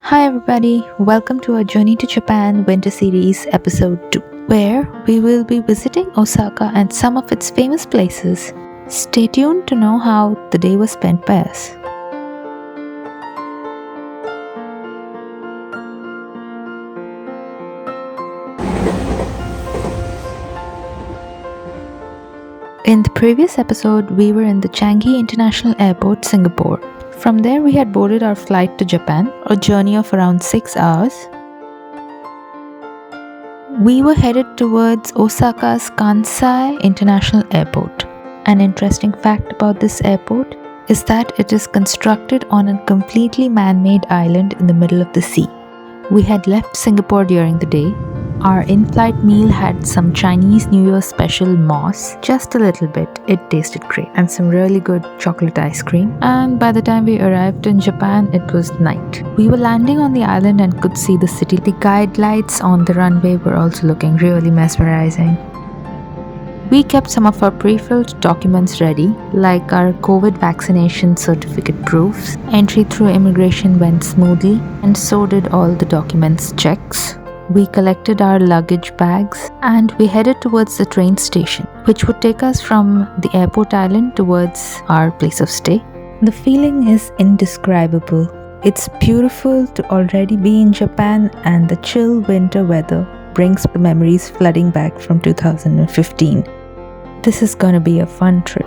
Hi, everybody. Welcome to our Journey to Japan Winter Series Episode 2, where we will be visiting Osaka and some of its famous places. Stay tuned to know how the day was spent by us. In the previous episode, we were in the Changi International Airport, Singapore. From there, we had boarded our flight to Japan, a journey of around 6 hours. We were headed towards Osaka's Kansai International Airport. An interesting fact about this airport is that it is constructed on a completely man-made island in the middle of the sea. We had left Singapore during the day. Our in-flight meal had some Chinese New Year special moss, just a little bit, it tasted great, and some really good chocolate ice cream. And by the time we arrived in Japan, it was night. We were landing on the island and could see the city. The guide lights on the runway were also looking really mesmerizing. We kept some of our pre-filled documents ready, like our COVID vaccination certificate proofs. Entry through immigration went smoothly, and so did all the documents checks. We collected our luggage bags and we headed towards the train station, which would take us from the airport island towards our place of stay. The feeling is indescribable. It's beautiful to already be in Japan, and the chill winter weather brings the memories flooding back from 2015. This is gonna be a fun trip.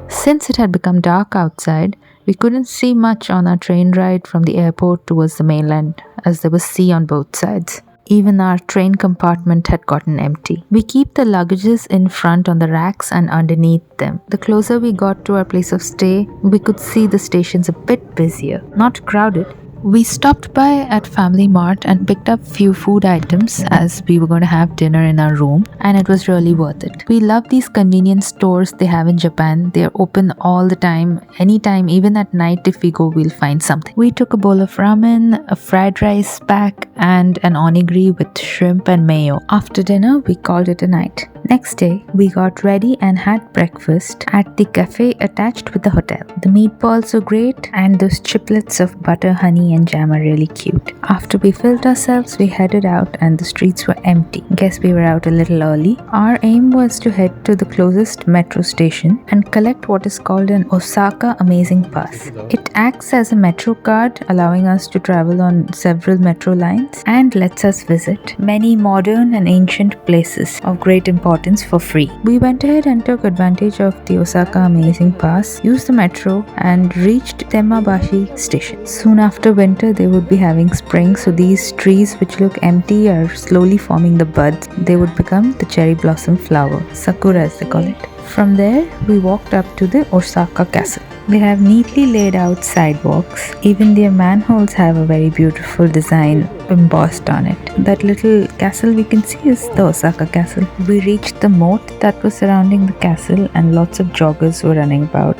Since it had become dark outside, we couldn't see much on our train ride from the airport towards the mainland, as there was sea on both sides. Even our train compartment had gotten empty. We keep the luggages in front on the racks and underneath them. The closer we got to our place of stay, we could see the stations a bit busier, not crowded. We stopped by at Family Mart and picked up few food items as we were going to have dinner in our room, and it was really worth it. We love these convenience stores they have in Japan. They are open all the time, anytime, even at night. If we go, we'll find something. We took a bowl of ramen, a fried rice pack, and an onigiri with shrimp and mayo. After dinner, we called it a night. Next day, we got ready and had breakfast at the cafe attached with the hotel. The meatballs were great, and those chiplets of butter, honey, and jam are really cute. After we filled ourselves, we headed out and the streets were empty. Guess we were out a little early. Our aim was to head to the closest metro station and collect what is called an Osaka Amazing Pass. It acts as a metro card, allowing us to travel on several metro lines and lets us visit many modern and ancient places of great importance for free. We went ahead and took advantage of the Osaka Amazing Pass, used the metro, and reached Temmabashi station. Soon after winter, they would be having spring, so these trees which look empty are slowly forming the buds. They would become the cherry blossom flower, sakura as they call it. From there, we walked up to the Osaka castle. They have neatly laid out sidewalks. Even their manholes have a very beautiful design embossed on it. That little castle we can see is the Osaka castle. We reached the moat that was surrounding the castle, and lots of joggers were running about.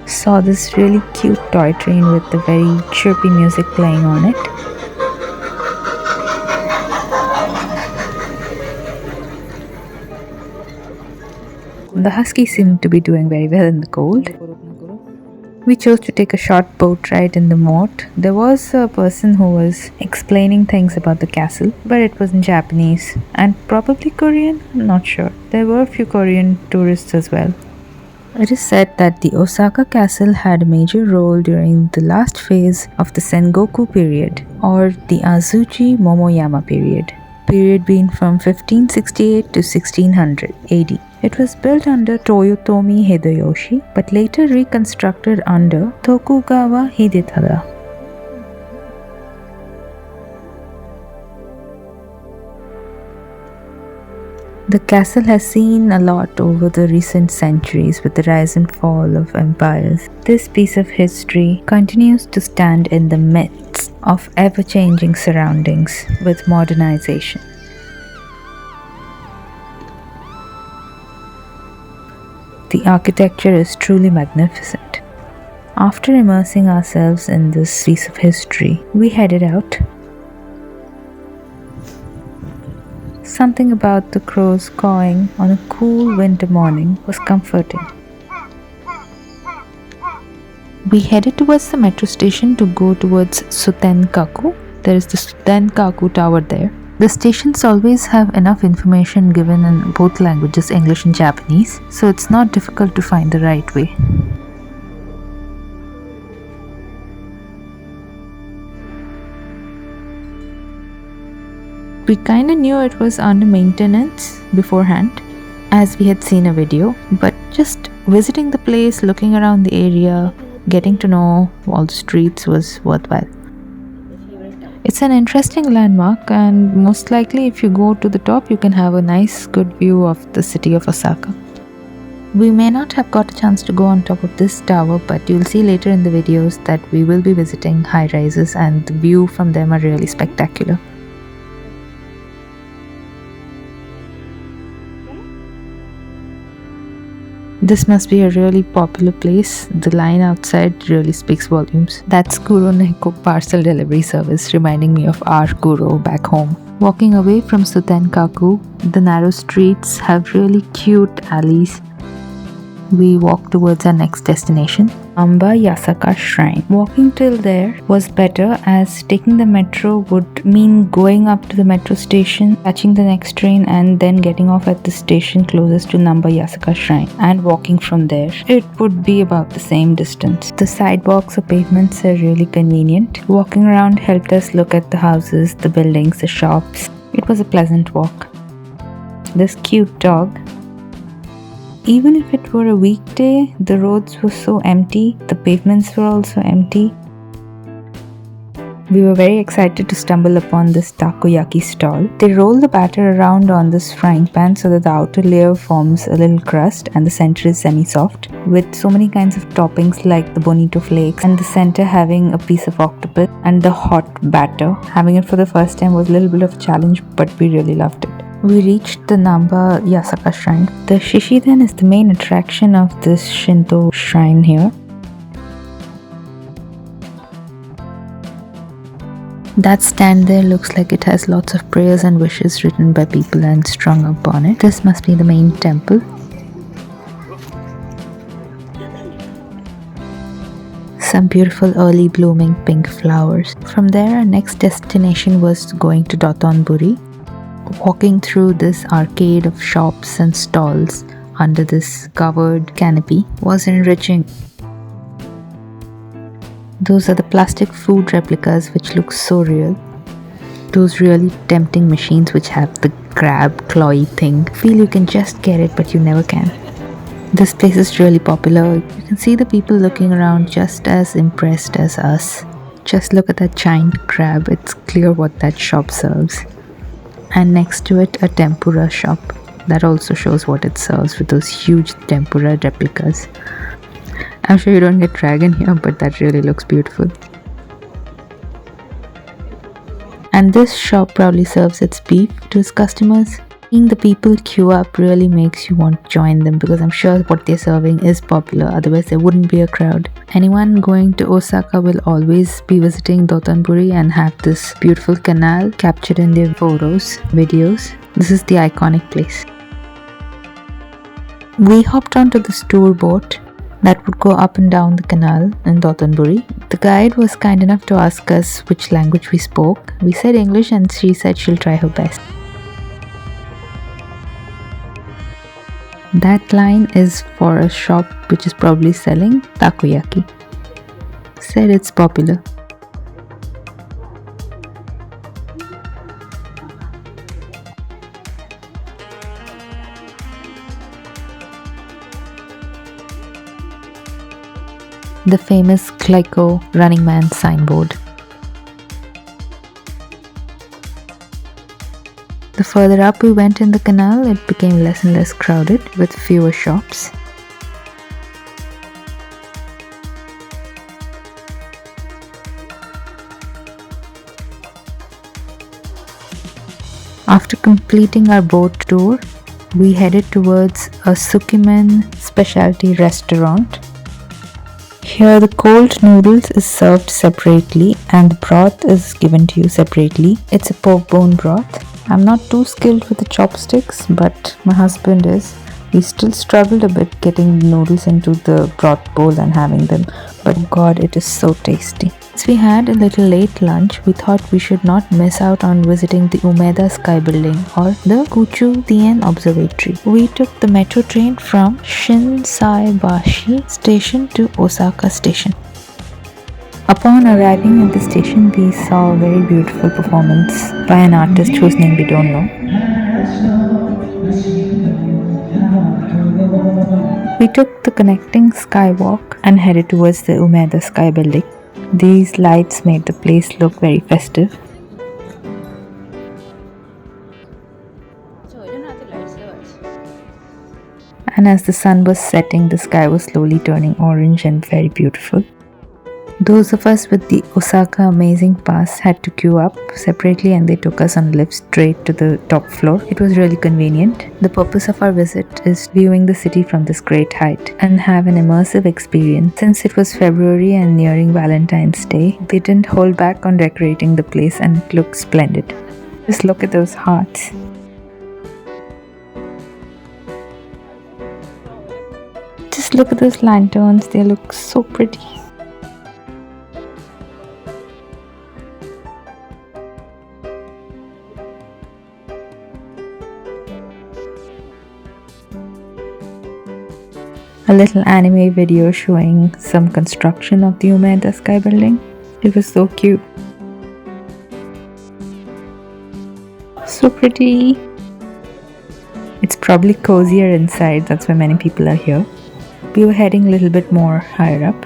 Saw this really cute toy train with the very chirpy music playing on it. The husky seemed to be doing very well in the cold. We chose to take a short boat ride in the moat. There was a person who was explaining things about the castle, but it was in Japanese and probably Korean, I'm not sure. There were a few Korean tourists as well. It is said that the Osaka castle had a major role during the last phase of the Sengoku period, or the Azuchi Momoyama period being from 1568 to 1600 AD. It was built under Toyotomi Hideyoshi, but later reconstructed under Tokugawa Hidetada. The castle has seen a lot over the recent centuries with the rise and fall of empires. This piece of history continues to stand in the midst of ever-changing surroundings with modernization. The architecture is truly magnificent. After immersing ourselves in this piece of history, we headed out. Something about the crows cawing on a cool winter morning was comforting. We headed towards the metro station to go towards Sutenkaku. There is the Sutenkaku tower there. The stations always have enough information given in both languages, English and Japanese, so it's not difficult to find the right way. We kinda knew it was under maintenance beforehand, as we had seen a video, but just visiting the place, looking around the area, getting to know all the streets was worthwhile. It's an interesting landmark, and most likely if you go to the top you can have a nice good view of the city of Osaka. We may not have got a chance to go on top of this tower, but you'll see later in the videos that we will be visiting high rises and the view from them are really spectacular. This must be a really popular place. The line outside really speaks volumes. That's Kuro Neko parcel delivery service, reminding me of our Kuro back home. Walking away from Sutenkaku, the narrow streets have really cute alleys. We walk towards our next destination, Namba Yasaka Shrine. Walking till there was better, as taking the metro would mean going up to the metro station, catching the next train and then getting off at the station closest to Namba Yasaka Shrine and walking from there. It would be about the same distance. The sidewalks or pavements are really convenient. Walking around helped us look at the houses, the buildings, the shops. It was a pleasant walk. This cute dog. Even if it were a weekday, the roads were so empty, the pavements were also empty. We were very excited to stumble upon this takoyaki stall. They roll the batter around on this frying pan so that the outer layer forms a little crust and the center is semi-soft, with so many kinds of toppings like the bonito flakes, and the center having a piece of octopus and the hot batter. Having it for the first time was a little bit of a challenge, but we really loved it. We reached the Namba Yasaka Shrine. The Shishiden is the main attraction of this Shinto shrine here. That stand there looks like it has lots of prayers and wishes written by people and strung up on it. This must be the main temple. Some beautiful early blooming pink flowers. From there, our next destination was going to Dotonbori. Walking through this arcade of shops and stalls under this covered canopy was enriching. Those are the plastic food replicas which look so real. Those really tempting machines which have the grab clawy thing. Feel you can just get it but you never can. This place is really popular. You can see the people looking around just as impressed as us. Just look at that giant crab. It's clear what that shop serves. And next to it, a tempura shop that also shows what it serves with those huge tempura replicas. I'm sure you don't get dragon here, but that really looks beautiful. And this shop proudly serves its beef to its customers. Seeing the people queue up really makes you want to join them, because I'm sure what they're serving is popular, otherwise there wouldn't be a crowd. Anyone going to Osaka will always be visiting Dotonbori and have this beautiful canal captured in their photos, videos. This is the iconic place. We hopped onto the tour boat that would go up and down the canal in Dotonbori. The guide was kind enough to ask us which language we spoke. We said English and she said she'll try her best. That line is for a shop which is probably selling takoyaki. Said it's popular. The famous Glyco Running Man signboard. The further up we went in the canal, it became less and less crowded with fewer shops. After completing our boat tour, we headed towards a Sukimen specialty restaurant. Here the cold noodles is served separately and the broth is given to you separately. It's a pork bone broth. I'm not too skilled with the chopsticks, but my husband is. We still struggled a bit getting noodles into the broth bowl and having them, but God, it is so tasty. Since we had a little late lunch, we thought we should not miss out on visiting the Umeda Sky Building or the Kuchu Tien Observatory. We took the metro train from Shinsaibashi Station to Osaka Station. Upon arriving at the station, we saw a very beautiful performance by an artist whose name we don't know. We took the connecting skywalk and headed towards the Umeda Sky Building. These lights made the place look very festive. And as the sun was setting, the sky was slowly turning orange and very beautiful. Those of us with the Osaka Amazing Pass had to queue up separately and they took us on lifts straight to the top floor. It was really convenient. The purpose of our visit is viewing the city from this great height and have an immersive experience. Since it was February and nearing Valentine's Day, they didn't hold back on decorating the place and it looked splendid. Just look at those hearts. Just look at those lanterns, they look so pretty. A little anime video showing some construction of the Umeda Sky Building. It was so cute. So pretty. It's probably cozier inside, that's why many people are here. We were heading a little bit more higher up.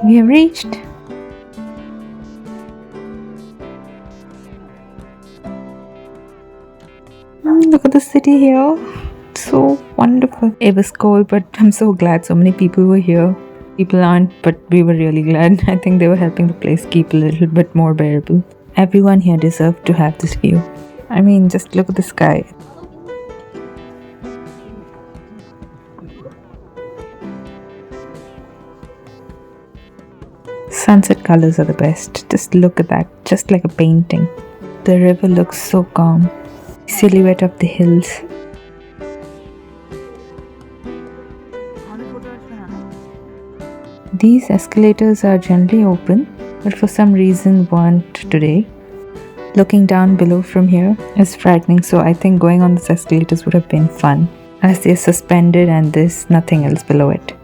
We have reached. Look at the city here. It's so wonderful. It was cold, but I'm so glad so many people were here. People aren't, but we were really glad. I think they were helping the place keep a little bit more bearable. Everyone here deserved to have this view. I mean, just look at the sky. Sunset colors are the best. Just look at that, just like a painting. The river looks so calm. Silhouette of the hills. These escalators are generally open, but for some reason weren't today. Looking down below from here is frightening, so I think going on these escalators would have been fun, as they're suspended and there's nothing else below it.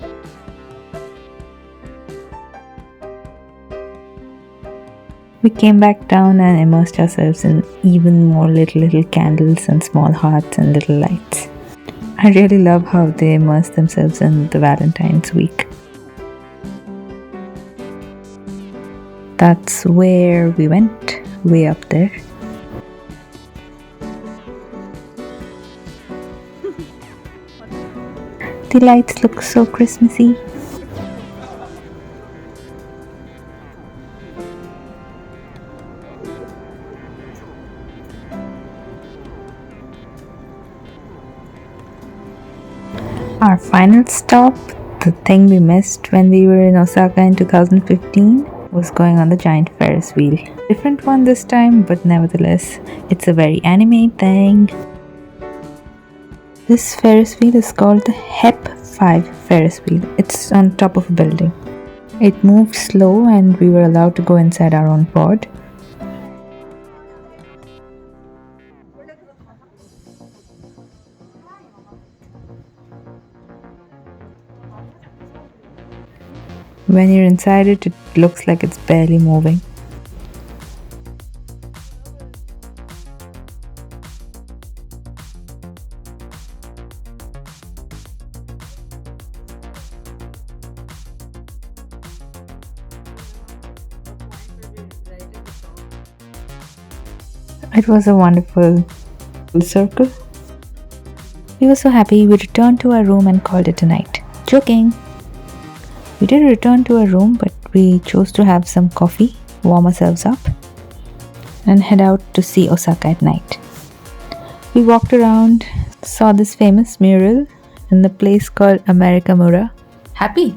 We came back down and immersed ourselves in even more little candles and small hearts and little lights. I really love how they immerse themselves in the Valentine's week. That's where we went, way up there. The lights look so Christmassy. Our final stop, the thing we missed when we were in Osaka in 2015, was going on the giant Ferris wheel. Different one this time, but nevertheless, it's a very anime thing. This Ferris wheel is called the HEP5 Ferris wheel. It's on top of a building. It moved slow and we were allowed to go inside our own pod. When you're inside it, it looks like it's barely moving. It was a wonderful circle. We were so happy we returned to our room and called it a night. Joking! We did return to our room, but we chose to have some coffee, warm ourselves up, and head out to see Osaka at night. We walked around, saw this famous mural in the place called Amerikamura. Happy!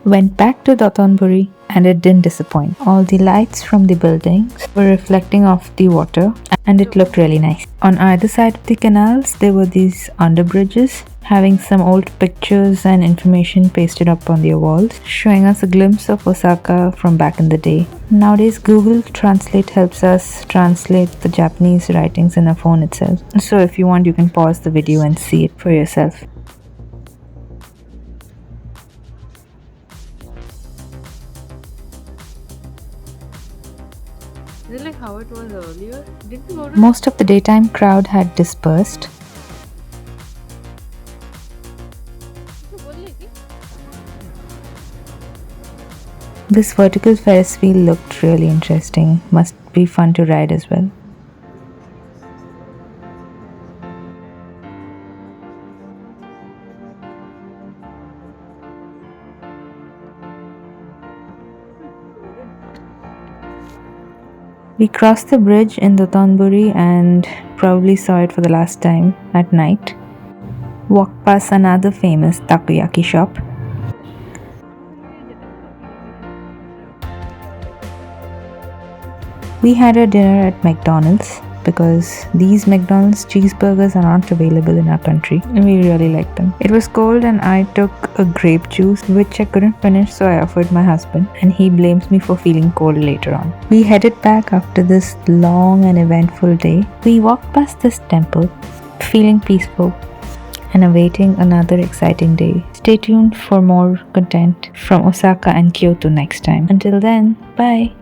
Went back to Dotonbori and it didn't disappoint. All the lights from the buildings were reflecting off the water and it looked really nice. On either side of the canals there were these underbridges having some old pictures and information pasted up on their walls, showing us a glimpse of Osaka from back in the day. Nowadays Google Translate helps us translate the Japanese writings in our phone itself. So if you want, you can pause the video and see it for yourself. Is it like how it was earlier? Did we go to Most of the daytime crowd had dispersed. This vertical Ferris wheel looked really interesting. Must be fun to ride as well. We crossed the bridge in Dotonbori and probably saw it for the last time at night. Walked past another famous takoyaki shop. We had our dinner at McDonald's because these McDonald's cheeseburgers are not available in our country and we really like them. It was cold and I took a grape juice which I couldn't finish, so I offered my husband and he blames me for feeling cold later on. We headed back after this long and eventful day. We walked past this temple feeling peaceful and awaiting another exciting day. Stay tuned for more content from Osaka and Kyoto next time. Until then, bye!